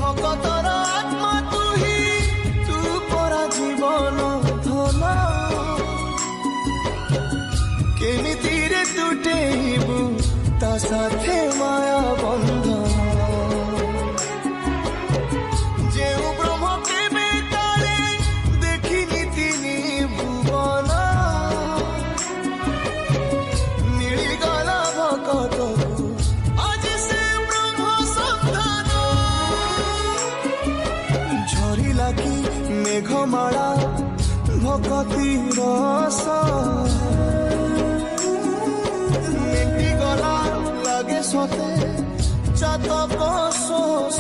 ভকতর আত্মা তুহি তু পরা জীবন ধন কেমিতিরে তুটেইবু তা সাথে মায়া বন্ধন মেঘমালা ভকতি রস মেটি গলা লাগে সতে চাতক শোষ